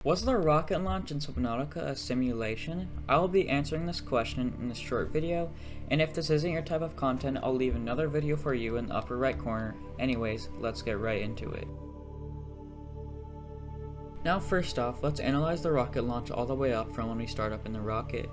Was the rocket launch in Subnautica a simulation? I will be answering this question in this short video, and if this isn't your type of content, I'll leave another video for you in the upper right corner. Anyways, let's get right into it. Now first off, let's analyze the rocket launch all the way up from when we start up in the rocket.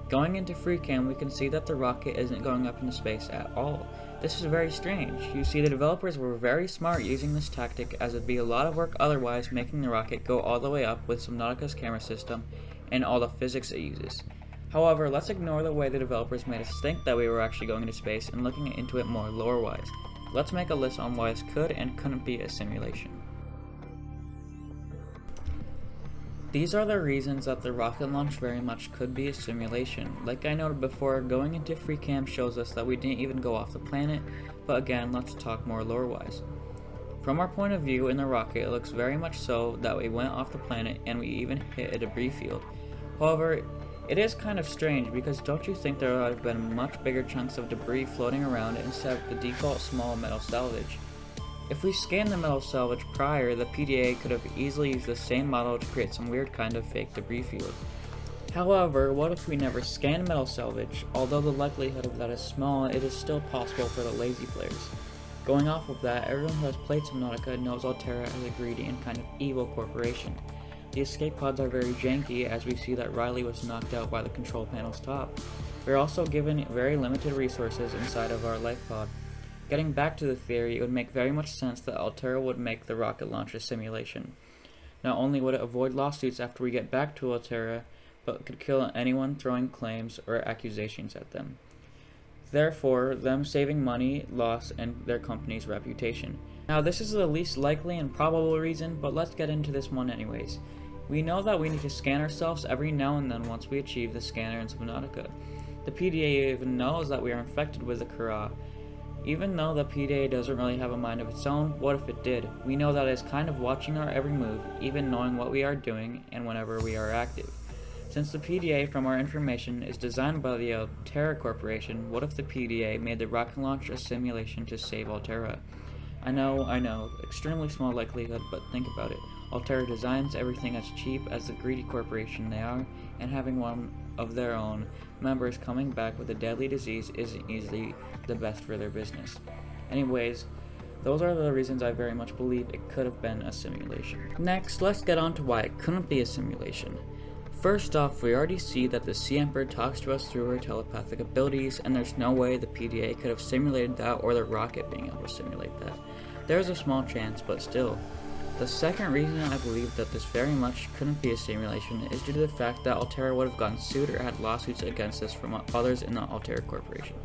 Going into FreeCam, we can see that the rocket isn't going up into space at all. This is very strange. You see, the developers were very smart using this tactic, as it'd be a lot of work otherwise making the rocket go all the way up with Subnautica's camera system and all the physics it uses. However, let's ignore the way the developers made us think that we were actually going into space and looking into it more lore-wise. Let's make a list on why this could and couldn't be a simulation. These are the reasons that the rocket launch very much could be a simulation. Like I noted before, going into FreeCam shows us that we didn't even go off the planet, but again, let's talk more lore-wise. From our point of view in the rocket, it looks very much so that we went off the planet and we even hit a debris field. However, it is kind of strange because don't you think there would have been much bigger chunks of debris floating around instead of the default small metal salvage? If we scanned the metal salvage prior, the PDA could have easily used the same model to create some weird kind of fake debris field. However, what if we never scanned metal salvage? Although the likelihood of that is small, it is still possible for the lazy players. Going off of that, everyone who has played Subnautica knows Altera as a greedy and kind of evil corporation. The escape pods are very janky, as we see that Riley was knocked out by the control panel's top. We are also given very limited resources inside of our life pod. Getting back to the theory, it would make very much sense that Altera would make the rocket launch a simulation. Not only would it avoid lawsuits after we get back to Altera, but it could kill anyone throwing claims or accusations at them. Therefore, them saving money, loss, and their company's reputation. Now this is the least likely and probable reason, but let's get into this one anyways. We know that we need to scan ourselves every now and then once we achieve the scanner in Subnautica. The PDA even knows that we are infected with the Kara. Even though the PDA doesn't really have a mind of its own, what if it did? We know that it is kind of watching our every move, even knowing what we are doing and whenever we are active. Since the PDA, from our information, is designed by the Altera Corporation, what if the PDA made the rocket launch a simulation to save Altera? I know, extremely small likelihood, but think about it. Altera designs everything as cheap as the greedy corporation they are, and having one of their own members coming back with a deadly disease isn't easily the best for their business. Anyways, those are the reasons I very much believe it could have been a simulation. Next, let's get on to why it couldn't be a simulation. First off, we already see that the Sea Emperor talks to us through her telepathic abilities, and there's no way the PDA could have simulated that or the rocket being able to simulate that. There's a small chance, but still. The second reason I believe that this very much couldn't be a simulation is due to the fact that Altera would have gotten sued or had lawsuits against us from others in the Altera Corporation.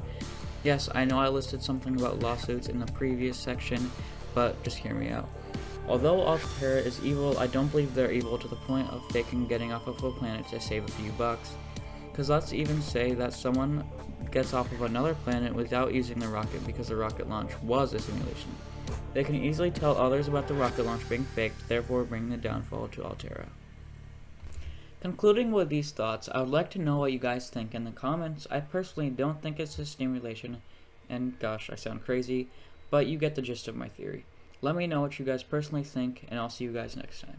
Yes, I know I listed something about lawsuits in the previous section, but just hear me out. Although Altera is evil, I don't believe they're evil to the point of faking getting off of a planet to save a few bucks. Cause let's even say that someone gets off of another planet without using the rocket because the rocket launch was a simulation. They can easily tell others about the rocket launch being faked, therefore bringing the downfall to Altera. Concluding with these thoughts, I would like to know what you guys think in the comments. I personally don't think it's a simulation, and gosh, I sound crazy, but you get the gist of my theory. Let me know what you guys personally think, and I'll see you guys next time.